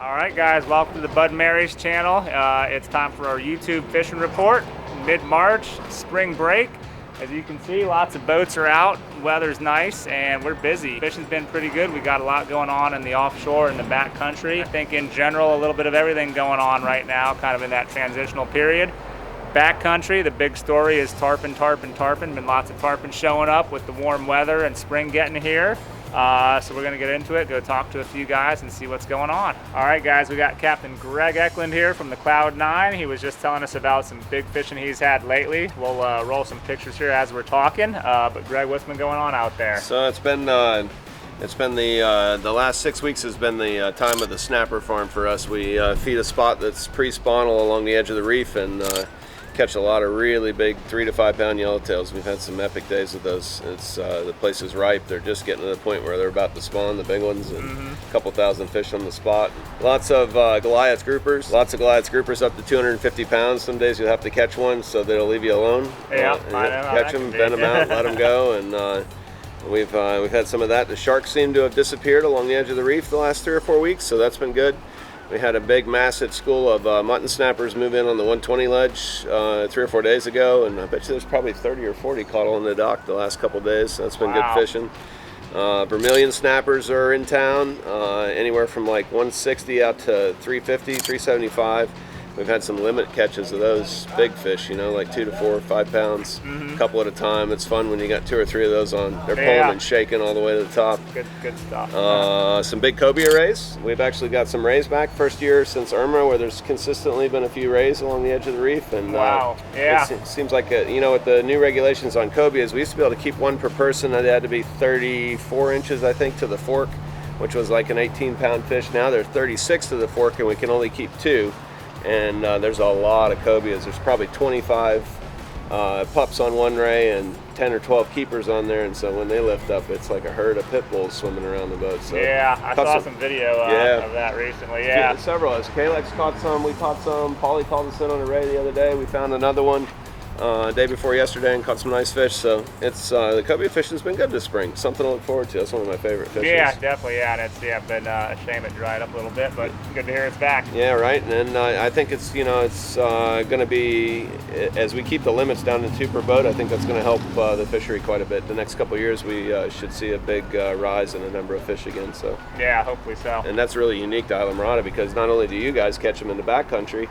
All right, guys, welcome to the Bud Mary's channel. It's time for our YouTube fishing report. Mid-March, spring break. As you can see, lots of boats are out, weather's nice, and we're busy. Fishing's been pretty good. We got a lot going on in the offshore and the backcountry. I think in general, a little bit of everything going on right now, kind of in that transitional period. Backcountry, the big story is tarpon. Been lots of tarpon showing up with the warm weather and spring getting here. So we're gonna get into it, go talk to a few guys and see what's going on. All right, guys, we got Captain Greg Eklund here from the Cloud 9. He was just telling us about some big fishing he's had lately. We'll roll some pictures here as we're talking. But Greg, what's been going on out there? So it's been the last 6 weeks has been the time of the snapper farm for us. We feed a spot that's pre-spawnal along the edge of the reef and catch a lot of really big 3 to 5 pound yellowtails. We've had some epic days with those. It's the place is ripe. They're just getting to the point where they're about to spawn, the big ones, and a couple thousand fish on the spot. Lots of Goliath groupers. Lots of Goliath groupers up to 250 pounds. Some days you'll have to catch one, so they'll leave you alone. Yeah, catch them, bend them out, let them go, and we've had some of that. The sharks seem to have disappeared along the edge of the reef the last 3 or 4 weeks, so that's been good. We had a big massive school of mutton snappers move in on the 120 ledge 3 or 4 days ago, and I bet you there's probably 30 or 40 caught on the dock the last couple days. That's been good fishing. Vermilion snappers are in town, anywhere from like 160 out to 350, 375. We've had some limit catches of those big fish, you know, like 2 to 4 or 5 pounds, a couple at a time. It's fun when you got 2 or 3 of those on. They're pulling and shaking all the way to the top. Good stuff. Some big cobia rays. We've actually got some rays back. First year since Irma, where there's consistently been a few rays along the edge of the reef. And it seems like, you know, with the new regulations on cobias, we used to be able to keep 1 per person. It had to be 34 inches, I think, to the fork, which was like an 18-pound fish. Now they're 36 to the fork, and we can only keep 2. And there's a lot of cobias. There's probably 25 pups on one ray and 10 or 12 keepers on there, and so when they lift up, it's like a herd of pit bulls swimming around the boat. So yeah, I saw some video of that recently. Yeah, several of us. Kalex caught some, we caught some. Paulie called us in on a ray the other day. We found another one day before yesterday and caught some nice fish. So it's the cobia fishing's been good this spring. Something to look forward to. That's one of my favorite fishes. Yeah, definitely. Yeah, and it's been a shame it dried up a little bit, but good to hear it's back. Yeah, right. And I think it's going to be, as we keep the limits down to 2 per boat, I think that's going to help the fishery quite a bit. The next couple of years, we should see a big rise in the number of fish again. So yeah, hopefully so. And that's really unique to Islamorada, because not only do you guys catch them in the backcountry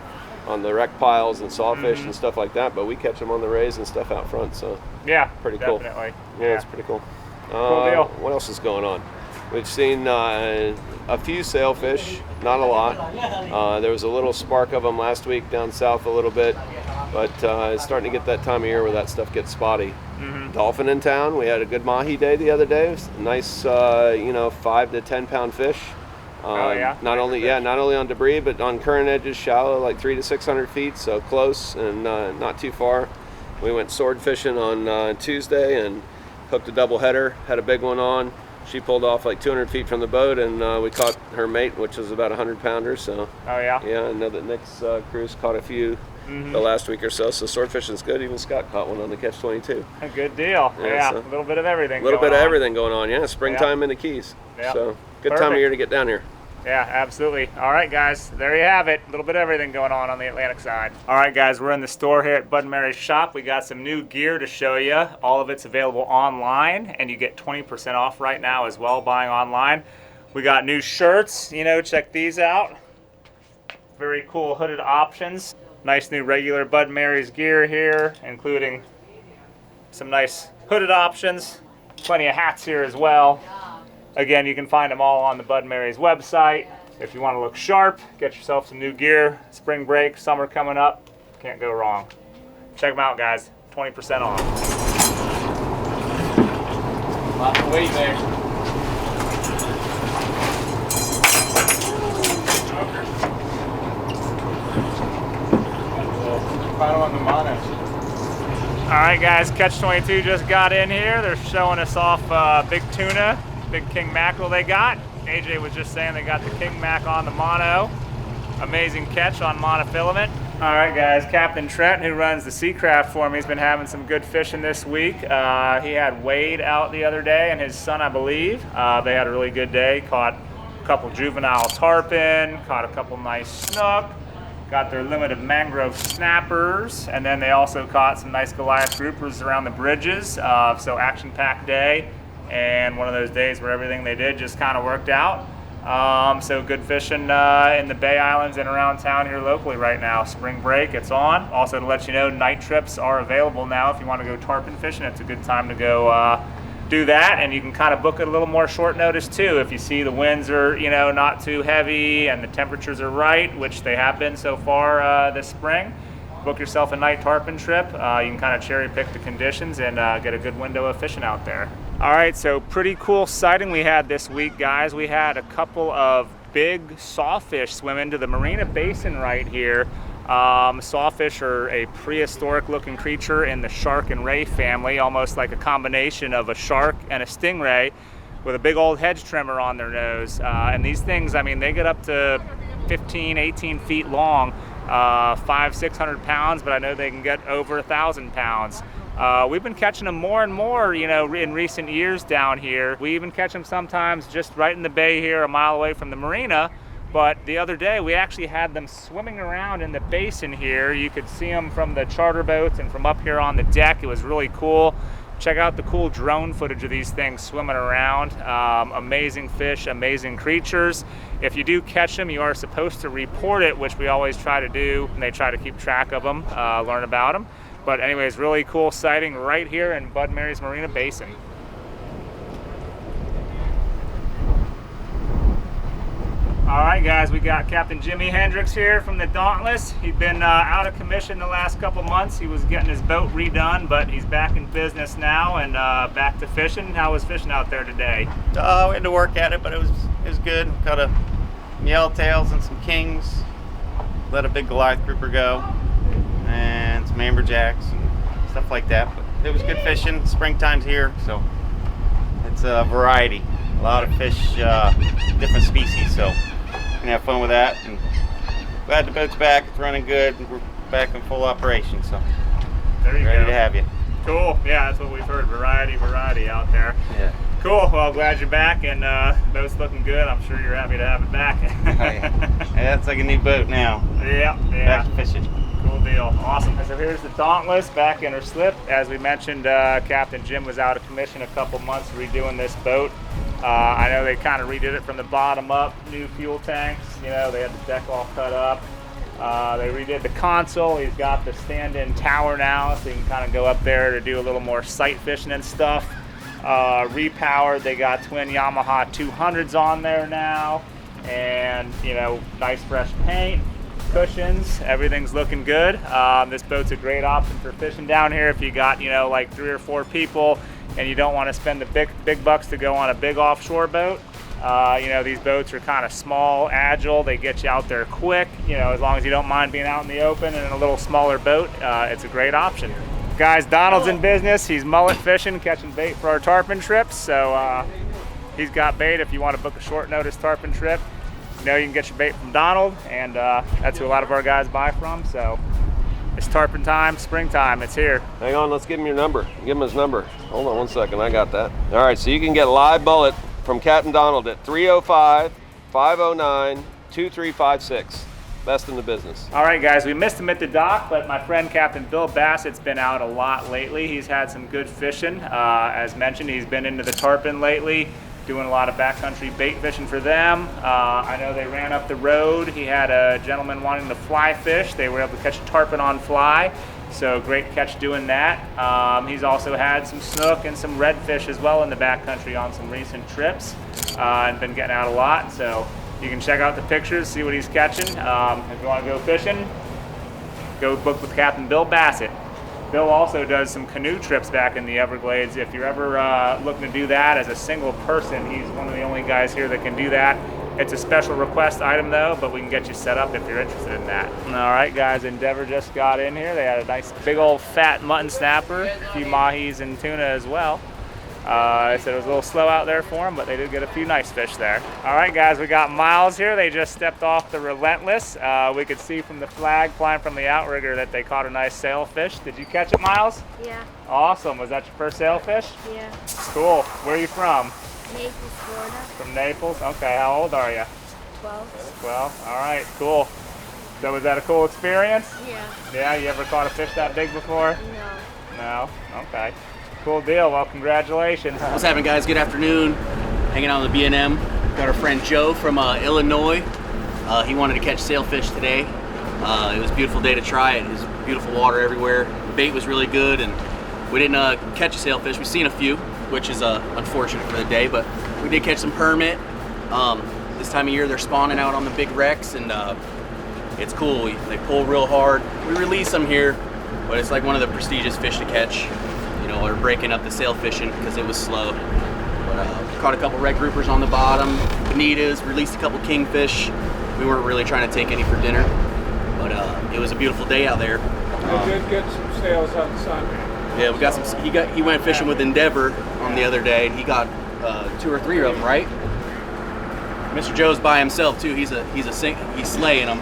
on the wreck piles and sawfish and stuff like that, but we catch them on the rays and stuff out front. So yeah, pretty definitely. Cool. Yeah, it's pretty cool. Cool deal. What else is going on? We've seen a few sailfish, not a lot. There was a little spark of them last week down south a little bit, but it's starting to get that time of year where that stuff gets spotty. Dolphin in town. We had a good mahi day the other day. It was nice, 5 to 10 pound fish. Not only on debris, but on current edges, shallow, like 300 to 600 feet, so close and not too far. We went sword fishing on Tuesday and hooked a double header, had a big one on. She pulled off like 200 feet from the boat, and we caught her mate, which was about 100 pounder. So yeah, I know that Nick's cruise caught a few the last week or so. So sword fishing's good. Even Scott caught one on the Catch 22. A good deal. Yeah, so a little bit of everything. Everything going on. Yeah, springtime in the Keys. Yep. So good time of year to get down here. Yeah, absolutely. All right, guys, there you have it. A little bit of everything going on the Atlantic side. All right, guys, we're in the store here at Bud Mary's shop. We got some new gear to show you. All of it's available online, and you get 20% off right now as well buying online. We got new shirts, check these out. Very cool hooded options. Nice new regular Bud Mary's gear here, including some nice hooded options. Plenty of hats here as well. Again, you can find them all on the Bud Mary's website. If you want to look sharp, get yourself some new gear. Spring break, summer coming up, can't go wrong. Check them out, guys. 20% off. Lots of weight there. Final on the mono. All right, guys, Catch 22 just got in here. They're showing us off big tuna. Big king mackerel they got. AJ was just saying they got the king mac on the mono. Amazing catch on monofilament. All right, guys, Captain Trent, who runs the Seacraft for me, has been having some good fishing this week. He had Wade out the other day and his son, I believe. They had a really good day, caught a couple juvenile tarpon, caught a couple nice snook, got their limit of mangrove snappers, and then they also caught some nice Goliath groupers around the bridges. So action-packed day, and one of those days where everything they did just kind of worked out. So good fishing in the Bay Islands and around town here locally right now. Spring break, it's on. Also to let you know, night trips are available now. If you want to go tarpon fishing, it's a good time to go do that, and you can kind of book it a little more short notice too. If you see the winds are, you know, not too heavy and the temperatures are right, which they have been so far this spring, book yourself a night tarpon trip. You can kind of cherry pick the conditions and get a good window of fishing out there. All right, so pretty cool sighting we had this week, guys. We had a couple of big sawfish swim into the Marina Basin right here. Sawfish are a prehistoric looking creature in the shark and ray family, almost like a combination of a shark and a stingray with a big old hedge trimmer on their nose. And these things, I mean, they get up to 15, 18 feet long, 500-600 pounds, but I know they can get over 1,000 pounds. We've been catching them more and more, you know, in recent years down here. We even catch them sometimes just right in the bay here, a mile away from the marina. But the other day, we actually had them swimming around in the basin here. You could see them from the charter boats and from up here on the deck. It was really cool. Check out the cool drone footage of these things swimming around. Amazing fish, amazing creatures. If you do catch them, you are supposed to report it, which we always try to do. And they try to keep track of them, learn about them. But anyways, really cool sighting right here in Bud Mary's Marina Basin. All right, guys, we got Captain Jimmy Hendricks here from the Dauntless. He'd been out of commission the last couple months. He was getting his boat redone, but he's back in business now and back to fishing. How was fishing out there today? We had to work at it, but it was good. Caught a yellowtails and some kings. Let a big Goliath grouper go, and some amberjacks and stuff like that. But it was good fishing. Springtime's here, so it's a variety. A lot of fish, different species. So we can have fun with that. And glad the boat's back. It's running good. We're back in full operation. So there you ready go. to have you. Cool. Yeah, that's what we've heard. Variety out there. Yeah. Cool. Well, glad you're back, and boat's looking good. I'm sure you're happy to have it back. Yeah, it's like a new boat now. Yeah. Back to fishing. Cool deal. Awesome. So here's the Dauntless back in her slip. As we mentioned, Captain Jim was out of commission a couple months redoing this boat. I know they kind of redid it from the bottom up, new fuel tanks. You know, they had the deck all cut up. They redid the console. He's got the stand-in tower now, so you can kind of go up there to do a little more sight fishing and stuff. Repowered. They got twin Yamaha 200s on there now, and you know, nice fresh paint, cushions. Everything's looking good. This boat's a great option for fishing down here if you got, you know, like 3 or 4 people and you don't want to spend the big bucks to go on a big offshore boat. You know, these boats are kind of small, agile. They get you out there quick. You know, as long as you don't mind being out in the open and in a little smaller boat, it's a great option. Guys, Donald's in business. He's mullet fishing, catching bait for our tarpon trips. So he's got bait if you want to book a short notice tarpon trip. You know, you can get your bait from Donald, and that's who a lot of our guys buy from. So it's tarpon time, springtime, it's here. Hang on, let's give him your number. Give him his number. Hold on one second, I got that. All right, so you can get live mullet from Captain Donald at 305-509-2356. Best in the business. All right, guys, we missed him at the dock, but my friend Captain Bill Bassett's been out a lot lately. He's had some good fishing. As mentioned, he's been into the tarpon lately, doing a lot of backcountry bait fishing for them. I know they ran up the road. He had a gentleman wanting to fly fish. They were able to catch a tarpon on fly, so great catch doing that. He's also had some snook and some redfish as well in the backcountry on some recent trips, and been getting out a lot. So you can check out the pictures, see what he's catching. If you want to go fishing, go book with Captain Bill Bassett. Bill also does some canoe trips back in the Everglades. If you're ever looking to do that as a single person, he's one of the only guys here that can do that. It's a special request item though, but we can get you set up if you're interested in that. All right, guys, Endeavor just got in here. They had a nice big old fat mutton snapper, a few mahis and tuna as well. I said it was a little slow out there for them, but they did get a few nice fish there. All right, guys, we got Miles here. They just stepped off the Relentless. We could see from the flag flying from the outrigger that they caught a nice sailfish. Did you catch it, Miles? Yeah. Awesome. Was that your first sailfish? Yeah. Cool. Where are you from? Naples, Florida. From Naples? Okay, how old are you? 12. 12. All right, cool. So was that a cool experience? Yeah. Yeah, you ever caught a fish that big before? No. No? Okay. Cool deal. Well, congratulations. What's happening, guys? Good afternoon. Hanging out on the B&M. Got our friend Joe from Illinois. He wanted to catch sailfish today. It was a beautiful day to try it. It was beautiful water everywhere. The bait was really good, and we didn't catch a sailfish. We've seen a few, which is unfortunate for the day, but we did catch some permit. This time of year, they're spawning out on the big wrecks, and it's cool. They pull real hard. We release them here, but it's like one of the prestigious fish to catch. You know, we're breaking up the sail fishing because it was slow. But caught a couple red groupers on the bottom, bonitas, released a couple kingfish. We weren't really trying to take any for dinner, but it was a beautiful day out there. We did get some sails on Sunday. Yeah, we got some. He went fishing with Endeavor on the other day, and he got 2 or 3 of them, right? Mr. Joe's by himself too. He's slaying them,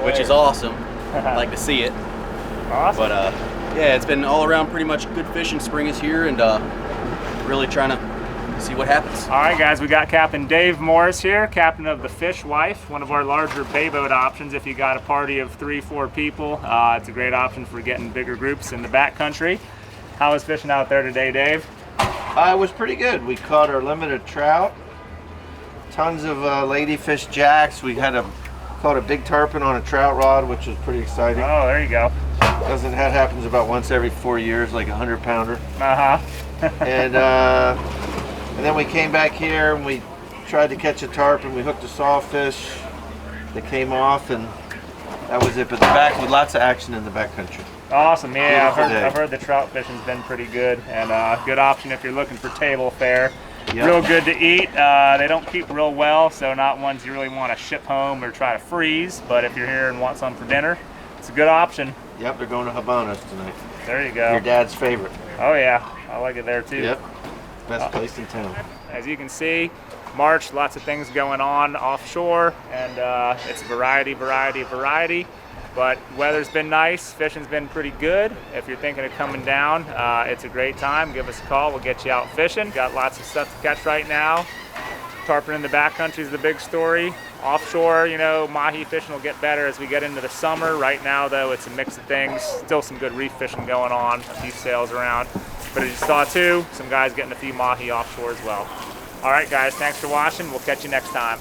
which is awesome. I'd like to see it. Awesome. But yeah, it's been all around pretty much good fishing. Spring is here, and really trying to see what happens. All right, guys, we got Captain Dave Morris here, captain of the Fish Wife, one of our larger bay boat options if you got a party of 3-4 people. It's a great option for getting bigger groups in the backcountry. How was fishing out there today, Dave? It was pretty good. We caught our limited trout, tons of ladyfish jacks. We had caught a big tarpon on a trout rod, which was pretty exciting. Oh, there you go. That happens about once every 4 years, like a 100-pounder. And then we came back here and we tried to catch a tarpon. We hooked a sawfish that came off, and that was it. But with lots of action in the backcountry. Awesome, yeah. Beautiful I've heard the trout fishing's been pretty good, and good option if you're looking for table fare. Yep. Real good to eat. They don't keep real well, so not ones you really want to ship home or try to freeze. But if you're here and want some for dinner, it's a good option. Yep, they're going to Habanos tonight. There you go. Your dad's favorite. Oh yeah, I like it there too. Yep, best place in town. As you can see, March, lots of things going on offshore, and it's variety. But weather's been nice, fishing's been pretty good. If you're thinking of coming down, it's a great time. Give us a call, we'll get you out fishing. Got lots of stuff to catch right now. Tarpon in the backcountry is the big story. Offshore, you know, mahi fishing will get better as we get into the summer. Right now, though, it's a mix of things. Still some good reef fishing going on, a few sails around. But as you saw too, some guys getting a few mahi offshore as well. All right, guys, thanks for watching. We'll catch you next time.